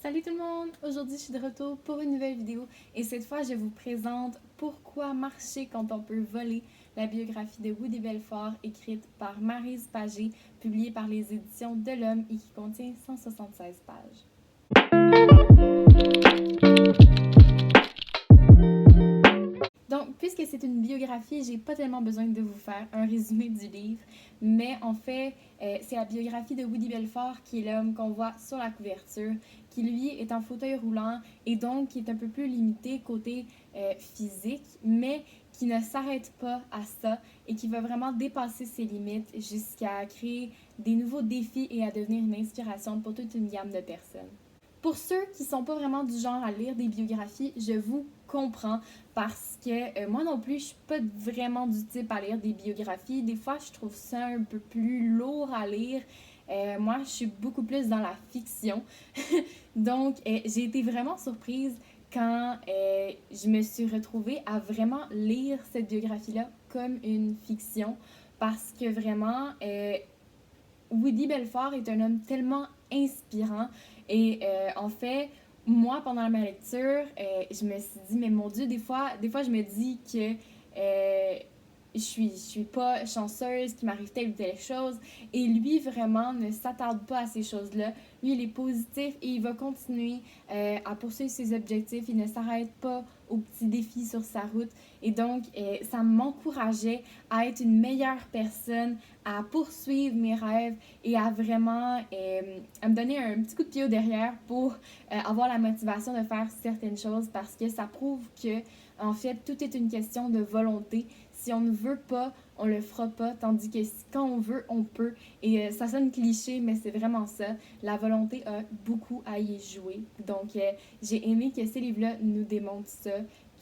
Salut tout le monde! Aujourd'hui, je suis de retour pour une nouvelle vidéo et cette fois, je vous présente Pourquoi marcher quand on peut voler, la biographie de Woody Belfort écrite par Maryse Pagé, publiée par les éditions de l'Homme et qui contient 176 pages. Donc, puisque c'est une biographie, j'ai pas tellement besoin de vous faire un résumé du livre, mais en fait, c'est la biographie de Woody Belfort qui est l'homme qu'on voit sur la couverture, qui lui est en fauteuil roulant et donc qui est un peu plus limité côté physique, mais qui ne s'arrête pas à ça et qui va vraiment dépasser ses limites jusqu'à créer des nouveaux défis et à devenir une inspiration pour toute une gamme de personnes. Pour ceux qui sont pas vraiment du genre à lire des biographies, je vous comprends parce que moi non plus, je suis pas vraiment du type à lire des biographies. Des fois, je trouve ça un peu plus lourd à lire. Moi, je suis beaucoup plus dans la fiction. Donc, j'ai été vraiment surprise quand je me suis retrouvée à vraiment lire cette biographie-là comme une fiction parce que vraiment, Woody Belfort est un homme tellement inspirant et en fait, moi, pendant ma lecture, je me suis dit, mais mon Dieu, des fois je me dis que je suis pas chanceuse, qu'il m'arrive telle ou telle chose. Et lui, vraiment, ne s'attarde pas à ces choses-là. Lui, il est positif et il va continuer à poursuivre ses objectifs. Il ne s'arrête pas aux petits défis sur sa route. Et donc, ça m'encourageait à être une meilleure personne, à poursuivre mes rêves et à vraiment à me donner un petit coup de pied au derrière pour avoir la motivation de faire certaines choses parce que ça prouve que, en fait, tout est une question de volonté. Si on ne veut pas, on le fera pas, tandis que quand on veut, on peut. Et ça sonne cliché, mais c'est vraiment ça. La volonté a beaucoup à y jouer. Donc, j'ai aimé que ces livres-là nous démontrent ça,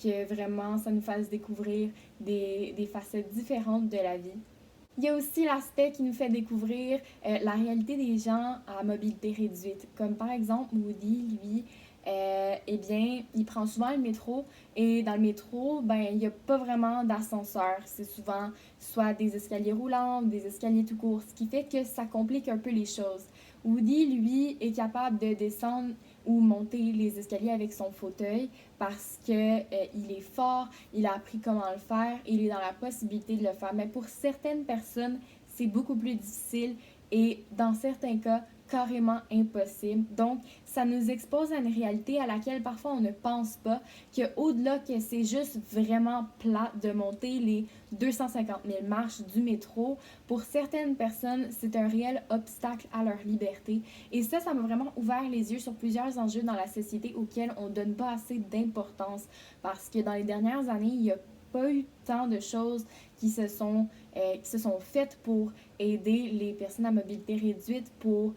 que vraiment, ça nous fasse découvrir des facettes différentes de la vie. Il y a aussi l'aspect qui nous fait découvrir la réalité des gens à mobilité réduite. Comme par exemple, Woody, lui, eh bien, il prend souvent le métro et dans le métro, ben, il n'y a pas vraiment d'ascenseur. C'est souvent soit des escaliers roulants ou des escaliers tout courts, ce qui fait que ça complique un peu les choses. Woody, lui, est capable de descendre ou monter les escaliers avec son fauteuil parce que il est fort, il a appris comment le faire et il est dans la possibilité de le faire. Mais pour certaines personnes, c'est beaucoup plus difficile et dans certains cas, carrément impossible. Donc, ça nous expose à une réalité à laquelle parfois on ne pense pas, qu'au-delà que c'est juste vraiment plat de monter les 250 000 marches du métro, pour certaines personnes, c'est un réel obstacle à leur liberté. Et ça m'a vraiment ouvert les yeux sur plusieurs enjeux dans la société auxquels on ne donne pas assez d'importance. Parce que dans les dernières années, il n'y a pas eu tant de choses qui se sont faites pour aider les personnes à mobilité réduite, pour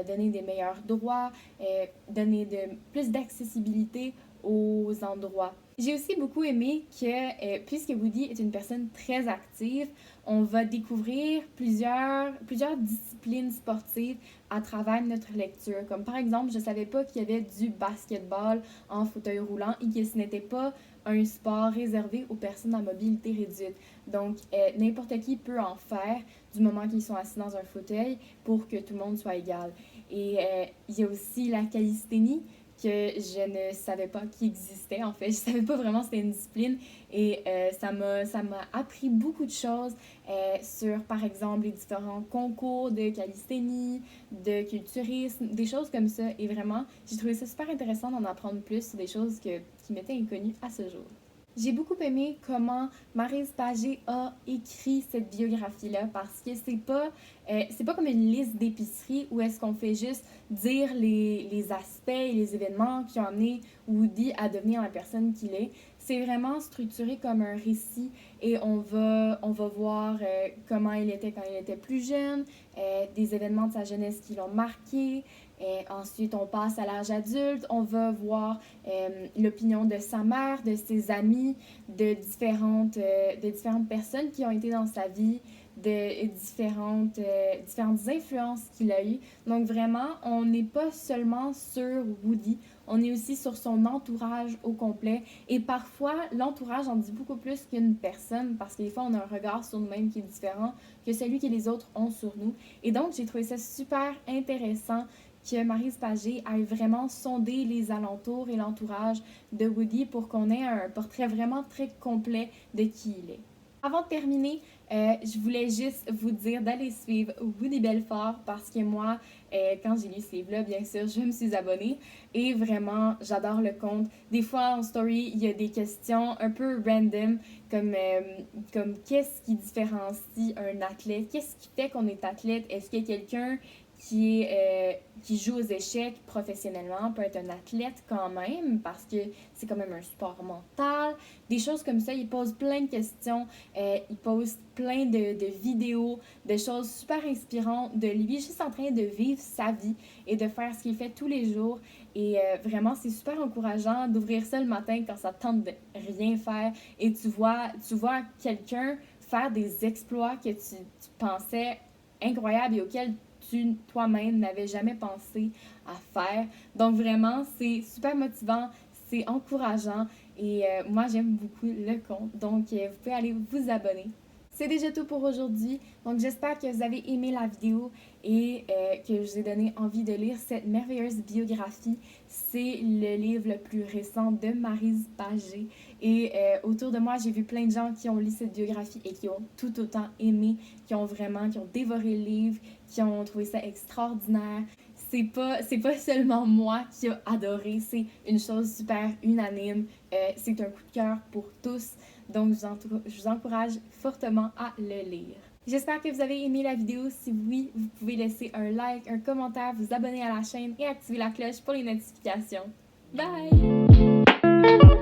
donner des meilleurs droits, donner plus d'accessibilité aux endroits. J'ai aussi beaucoup aimé que, puisque Woody est une personne très active, on va découvrir plusieurs disciplines sportives à travers notre lecture. Comme par exemple, je ne savais pas qu'il y avait du basketball en fauteuil roulant et que ce n'était pas un sport réservé aux personnes à mobilité réduite. Donc, n'importe qui peut en faire du moment qu'ils sont assis dans un fauteuil pour que tout le monde soit égal. Et il y a aussi la calisthénie que je ne savais pas qu'il existait. En fait, je savais pas vraiment que c'était une discipline et ça m'a appris beaucoup de choses sur, par exemple, les différents concours de calisthénie, de culturisme, des choses comme ça. Et vraiment, j'ai trouvé ça super intéressant d'en apprendre plus sur des choses qui m'étaient inconnues à ce jour. J'ai beaucoup aimé comment Maryse Pagé a écrit cette biographie-là parce que c'est pas comme une liste d'épicerie où est-ce qu'on fait juste dire les aspects et les événements qui ont amené Woody à devenir la personne qu'il est. C'est vraiment structuré comme un récit et on va voir comment il était quand il était plus jeune, des événements de sa jeunesse qui l'ont marqué. Ensuite, on passe à l'âge adulte, on va voir l'opinion de sa mère, de ses amis, de différentes personnes qui ont été dans sa vie, de différentes influences qu'il a eues. Donc vraiment, on n'est pas seulement sur Woody, on est aussi sur son entourage au complet. Et parfois, l'entourage en dit beaucoup plus qu'une personne parce que des fois, on a un regard sur nous-mêmes qui est différent que celui que les autres ont sur nous. Et donc, j'ai trouvé ça super intéressant que Maryse Pagé ait vraiment sondé les alentours et l'entourage de Woody pour qu'on ait un portrait vraiment très complet de qui il est. Avant de terminer, je voulais juste vous dire d'aller suivre Woody Belfort parce que moi, quand j'ai lu ce livre-là, bien sûr, je me suis abonnée et vraiment, j'adore le compte. Des fois, en story, il y a des questions un peu random comme qu'est-ce qui différencie un athlète? Qu'est-ce qui fait qu'on est athlète? Est-ce qu'il y a quelqu'un qui joue aux échecs professionnellement peut être un athlète quand même parce que c'est quand même un sport mental, des choses comme ça. Il pose plein de questions, il pose plein de vidéos, de choses super inspirantes de lui juste en train de vivre sa vie et de faire ce qu'il fait tous les jours. Et vraiment, c'est super encourageant d'ouvrir ça le matin quand ça tente de rien faire et tu vois quelqu'un faire des exploits que tu pensais incroyables et auxquels tu toi-même n'avais jamais pensé à faire. Donc vraiment, c'est super motivant, c'est encourageant et moi j'aime beaucoup le compte. Donc vous pouvez aller vous abonner. C'est déjà tout pour aujourd'hui. Donc j'espère que vous avez aimé la vidéo et que je vous ai donné envie de lire cette merveilleuse biographie. C'est le livre le plus récent de Maryse Pagé. Et autour de moi, j'ai vu plein de gens qui ont lu cette biographie et qui ont tout autant aimé, qui ont dévoré le livre, qui ont trouvé ça extraordinaire. C'est pas seulement moi qui a adoré, c'est une chose super unanime. C'est un coup de cœur pour tous. Donc, je vous encourage fortement à le lire. J'espère que vous avez aimé la vidéo. Si oui, vous pouvez laisser un like, un commentaire, vous abonner à la chaîne et activer la cloche pour les notifications. Bye!